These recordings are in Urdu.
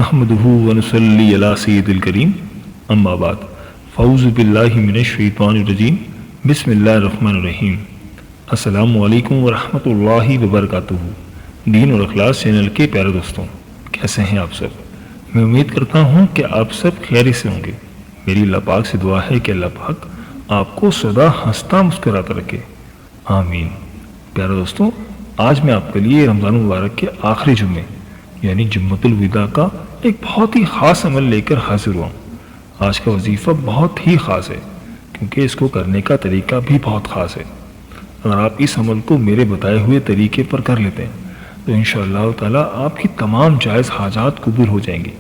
نحمدہ ونصلی علی سید الکریم اما بعد فاعوذ باللہ من الشیطان الرجیم بسم اللہ الرحمن الرحیم۔ السلام علیکم ورحمۃ اللہ وبرکاتہ۔ دین اور اخلاص چینل کے پیارے دوستوں، کیسے ہیں آپ سب؟ میں امید کرتا ہوں کہ آپ سب خیریت سے ہوں گے۔ میری اللہ پاک سے دعا ہے کہ اللہ پاک آپ کو سدا ہنستا مسکراتا رکھے، آمین۔ پیارے دوستوں، آج میں آپ کے لیے رمضان المبارک کے آخری جمعے یعنی جمعۃ الوداع کا ایک بہت ہی خاص عمل لے کر حاضر ہوا ہوں۔ آج کا وظیفہ بہت ہی خاص ہے کیونکہ اس کو کرنے کا طریقہ بھی بہت خاص ہے۔ اگر آپ اس عمل کو میرے بتائے ہوئے طریقے پر کر لیتے ہیں تو انشاءاللہ تعالیٰ آپ کی تمام جائز حاجات قبول ہو جائیں گی۔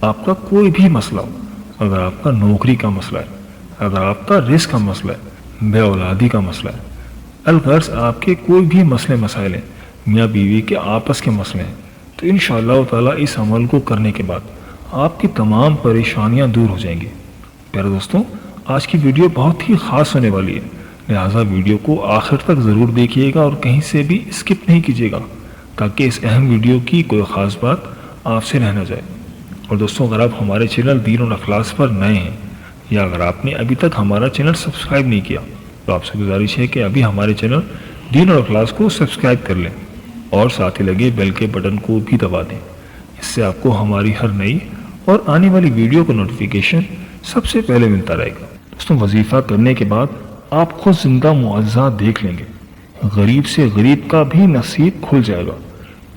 آپ کا کوئی بھی مسئلہ ہو، اگر آپ کا نوکری کا مسئلہ ہے، اگر آپ کا رزق کا مسئلہ ہے، بے اولادی کا مسئلہ ہے، الغرض آپ کے کوئی بھی مسئلے مسائل ہیں، میاں بیوی کے آپس کے مسئلے ہیں، تو انشاءاللہ تعالیٰ اس عمل کو کرنے کے بعد آپ کی تمام پریشانیاں دور ہو جائیں گی۔ پیارے دوستوں، آج کی ویڈیو بہت ہی خاص ہونے والی ہے، لہٰذا ویڈیو کو آخر تک ضرور دیکھیے گا اور کہیں سے بھی اسکپ نہیں کیجیے گا تاکہ اس اہم ویڈیو کی کوئی خاص بات آپ سے رہ نہ جائے۔ اور دوستوں، اگر آپ ہمارے چینل دین اور اخلاص پر نئے ہیں یا اگر آپ نے ابھی تک ہمارا چینل سبسکرائب نہیں کیا تو آپ سے گزارش ہے کہ ابھی ہمارے چینل دین اور اخلاص کو سبسکرائب کر لیں اور ساتھ ہی لگے بیل کے بٹن کو بھی دبا دیں۔ اس سے آپ کو ہماری ہر نئی اور آنے والی ویڈیو کا نوٹیفیکیشن سب سے پہلے ملتا رہے گا۔ دوستوں، وظیفہ کرنے کے بعد آپ خود زندہ معجزہ دیکھ لیں گے۔ غریب سے غریب کا بھی نصیب کھل جائے گا،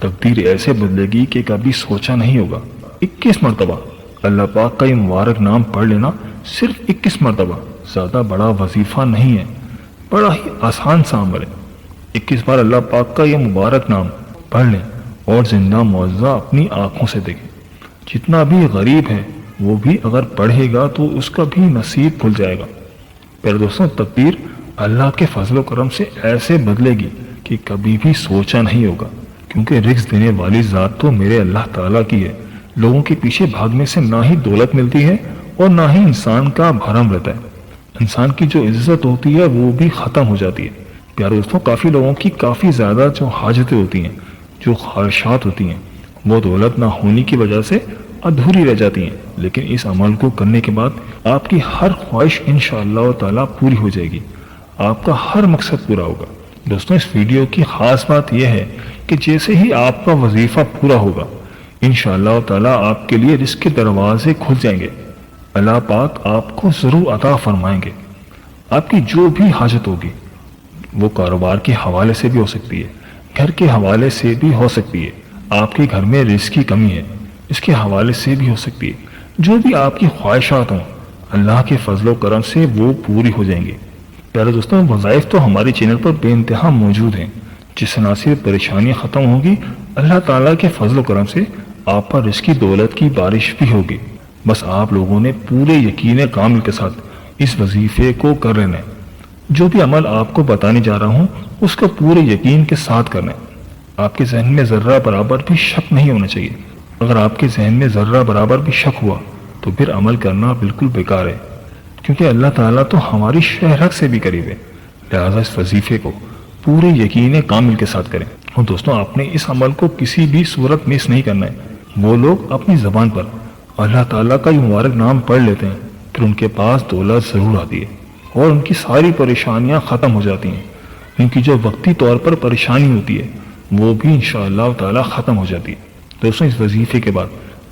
تقدیر ایسے بدلے گی کہ کبھی سوچا نہیں ہوگا۔ 21 مرتبہ اللہ پاک کا یہ مبارک نام پڑھ لینا، صرف 21 مرتبہ، زیادہ بڑا وظیفہ نہیں ہے، بڑا ہی آسان سا عمل ہے۔ 21 بار اللہ پاک کا یہ مبارک نام پڑھ لیں اور زندہ معجزہ اپنی آنکھوں سے دیکھیں۔ جتنا بھی غریب ہے وہ بھی اگر پڑھے گا تو اس کا بھی نصیب کھل جائے گا۔ پھر دوستوں، تقدیر اللہ کے فضل و کرم سے ایسے بدلے گی کہ کبھی بھی سوچا نہیں ہوگا، کیونکہ رزق دینے والی ذات تو میرے اللہ تعالیٰ کی ہے۔ لوگوں کے پیچھے بھاگنے سے نہ ہی دولت ملتی ہے اور نہ ہی انسان کا بھرم رہتا ہے۔ انسان کی جو عزت ہوتی ہے وہ بھی ختم ہو جاتی ہے۔ پیارے دوستوں، کافی لوگوں کی کافی زیادہ جو حاجتیں ہوتی ہیں، جو خواہشات ہوتی ہیں، وہ دولت نہ ہونے کی وجہ سے ادھوری رہ جاتی ہیں، لیکن اس عمل کو کرنے کے بعد آپ کی ہر خواہش انشاءاللہ تعالیٰ پوری ہو جائے گی، آپ کا ہر مقصد پورا ہوگا۔ دوستوں، اس ویڈیو کی خاص بات یہ ہے کہ جیسے ہی آپ کا وظیفہ پورا ہوگا انشاءاللہ تعالیٰ آپ کے لیے رزق کے دروازے کھل جائیں گے۔ اللہ پاک آپ کو ضرور عطا فرمائیں گے۔ آپ کی جو بھی حاجت ہوگی، وہ کاروبار کے حوالے سے بھی ہو سکتی ہے، گھر کے حوالے سے بھی ہو سکتی ہے، آپ کے گھر میں رزق کی کمی ہے اس کے حوالے سے بھی ہو سکتی ہے، جو بھی آپ کی خواہشات ہوں اللہ کے فضل و کرم سے وہ پوری ہو جائیں گے۔ پیارے دوستوں، وظائف تو ہمارے چینل پر بے انتہا موجود ہیں، جس سے نہ صرف پریشانیاں ختم ہوگی، اللہ تعالیٰ کے فضل و کرم سے آپ پر رزق کی دولت کی بارش بھی ہوگی۔ بس آپ لوگوں نے پورے یقین کامل کے ساتھ اس وظیفے کو کر لینا ہے۔ جو بھی عمل آپ کو بتانے جا رہا ہوں اس کو پورے یقین کے ساتھ کرنا ہے۔ آپ کے ذہن میں ذرہ برابر بھی شک نہیں ہونا چاہیے۔ اگر آپ کے ذہن میں ذرہ برابر بھی شک ہوا تو پھر عمل کرنا بالکل بیکار ہے، کیونکہ اللہ تعالیٰ تو ہماری شہرت سے بھی قریب ہے، لہٰذا اس وظیفے کو پورے یقین کامل کے ساتھ کریں۔ اور دوستوں، آپ نے اس عمل کو کسی بھی صورت مس نہیں کرنا ہے۔ وہ لوگ اپنی زبان پر اللہ تعالیٰ کا یہ مبارک نام پڑھ لیتے ہیں، پھر ان کے پاس دولت ضرور آتی ہے اور ان کی ساری پریشانیاں ختم ہو جاتی ہیں۔ ان کی جو وقتی طور پر پریشانی ہوتی ہے وہ بھی انشاءاللہ تعالیٰ ختم ہو جاتی ہے۔ دوستوں، اس وظیفے کے بعد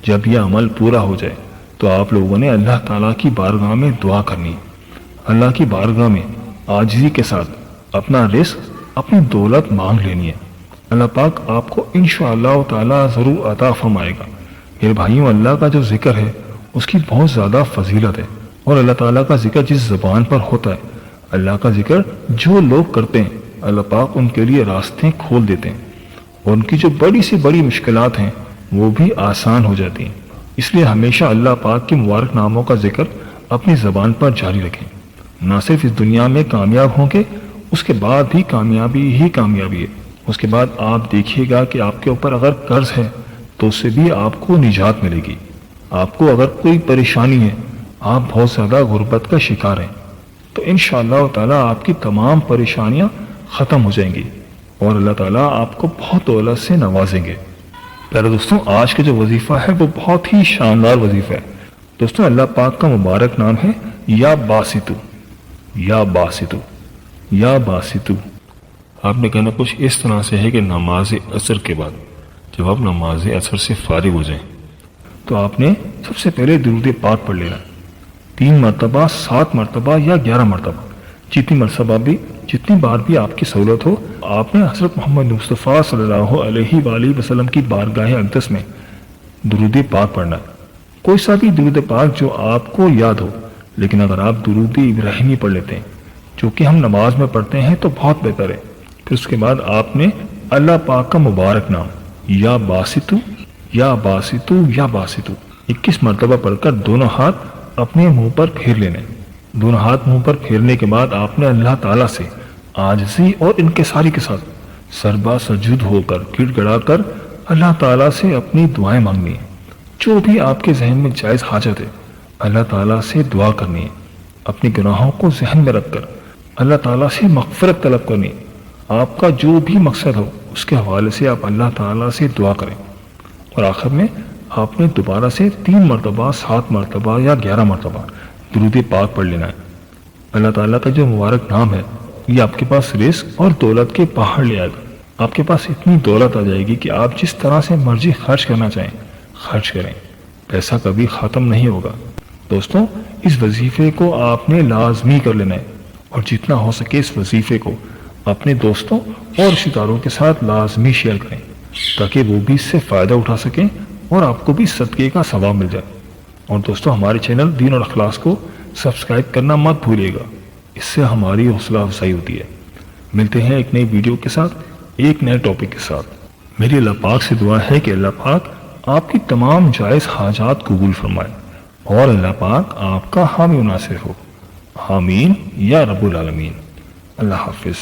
جب یہ عمل پورا ہو جائے تو آپ لوگوں نے اللہ تعالیٰ کی بارگاہ میں دعا کرنی ہے۔ اللہ کی بارگاہ میں عاجزی کے ساتھ اپنا رزق، اپنی دولت مانگ لینی ہے۔ اللہ پاک آپ کو انشاءاللہ تعالیٰ ضرور عطا فرمائے گا۔ میرے بھائیوں، اللہ کا جو ذکر ہے اس کی بہت زیادہ فضیلت ہے، اور اللہ تعالیٰ کا ذکر جس زبان پر ہوتا ہے، اللہ کا ذکر جو لوگ کرتے ہیں، اللہ پاک ان کے لیے راستے کھول دیتے ہیں اور ان کی جو بڑی سے بڑی مشکلات ہیں وہ بھی آسان ہو جاتی ہیں۔ اس لیے ہمیشہ اللہ پاک کے مبارک ناموں کا ذکر اپنی زبان پر جاری رکھیں۔ نہ صرف اس دنیا میں کامیاب ہوں گے، اس کے بعد بھی کامیابی ہی کامیابی ہے۔ اس کے بعد آپ دیکھیے گا کہ آپ کے اوپر اگر قرض ہے تو اس سے بھی آپ کو نجات ملے گی۔ آپ کو اگر کوئی پریشانی ہے، آپ بہت زیادہ غربت کا شکار ہیں، تو انشاءاللہ تعالیٰ آپ کی تمام پریشانیاں ختم ہو جائیں گی اور اللہ تعالیٰ آپ کو بہت دولت سے نوازیں گے۔ پیارے دوستوں، آج کا جو وظیفہ ہے وہ بہت ہی شاندار وظیفہ ہے۔ دوستوں، اللہ پاک کا مبارک نام ہے یا باسطو، یا باسطو، یا باسطو۔ آپ نے کہنا کچھ اس طرح سے ہے کہ نماز عصر کے بعد جب آپ نماز عصر سے فارغ ہو جائیں تو آپ نے سب سے پہلے درود پاک پڑھ لینا، 3 مرتبہ، 7 مرتبہ یا 11 مرتبہ، جتنی بار بھی آپ کی سہولت ہو۔ آپ نے حضرت محمد مصطفیٰ صلی اللہ علیہ وآلہ وسلم کی بارگاہ اقدس میں درود پاک پڑھنا ہے، کوئی سا بھی درود پاک جو آپ کو یاد ہو، لیکن اگر آپ درود ابراہیمی پڑھ لیتے ہیں جو کہ ہم نماز میں پڑھتے ہیں تو بہت بہتر ہے۔ پھر اس کے بعد آپ نے اللہ پاک کا مبارک نام یا باسطو، یا باسطو، یا باسطو 21 مرتبہ پڑھ کر دونوں ہاتھ اپنے منہ پر پھیر لینے۔ دونوں ہاتھ منہ پر پھیرنے کے بعد آپ نے اللہ تعالیٰ سے عاجزی اور انکساری کے ساتھ سربا سجود ہو کر گڑ گڑا کر اللہ تعالیٰ سے اپنی دعائیں مانگنی ہیں۔ جو بھی آپ کے ذہن میں جائز حاجت ہے اللہ تعالیٰ سے دعا کرنی ہے۔ اپنے گناہوں کو ذہن میں رکھ کر اللہ تعالیٰ سے مغفرت طلب کرنی ہے۔ آپ کا جو بھی مقصد ہو اس کے حوالے سے آپ اللہ تعالیٰ سے دعا کریں، اور آخر میں آپ نے دوبارہ سے 3 مرتبہ، 7 مرتبہ یا 11 مرتبہ درود پاک پڑھ لینا ہے۔ اللہ تعالیٰ کا جو مبارک نام ہے یہ آپ کے پاس رزق اور دولت کے پہاڑ لے آئے گا۔ آپ کے پاس اتنی دولت آ جائے گی کہ آپ جس طرح سے مرضی خرچ کرنا چاہیں خرچ کریں، پیسہ کبھی ختم نہیں ہوگا۔ دوستوں، اس وظیفے کو آپ نے لازمی کر لینا ہے، اور جتنا ہو سکے اس وظیفے کو اپنے دوستوں اور رشتہ داروں کے ساتھ لازمی شیئر کریں تاکہ وہ بھی اس سے فائدہ اٹھا سکیں اور آپ کو بھی صدقے کا ثواب مل جائے۔ اور دوستوں، ہمارے چینل دین اور اخلاص کو سبسکرائب کرنا مت بھولیے گا، اس سے ہماری حوصلہ افزائی ہوتی ہے۔ ملتے ہیں ایک نئی ویڈیو کے ساتھ، ایک نئے ٹاپک کے ساتھ۔ میری اللہ پاک سے دعا ہے کہ اللہ پاک آپ کی تمام جائز حاجات قبول فرمائے اور اللہ پاک آپ کا حامی و ناصر ہو۔ آمین یا رب العالمین۔ اللہ حافظ۔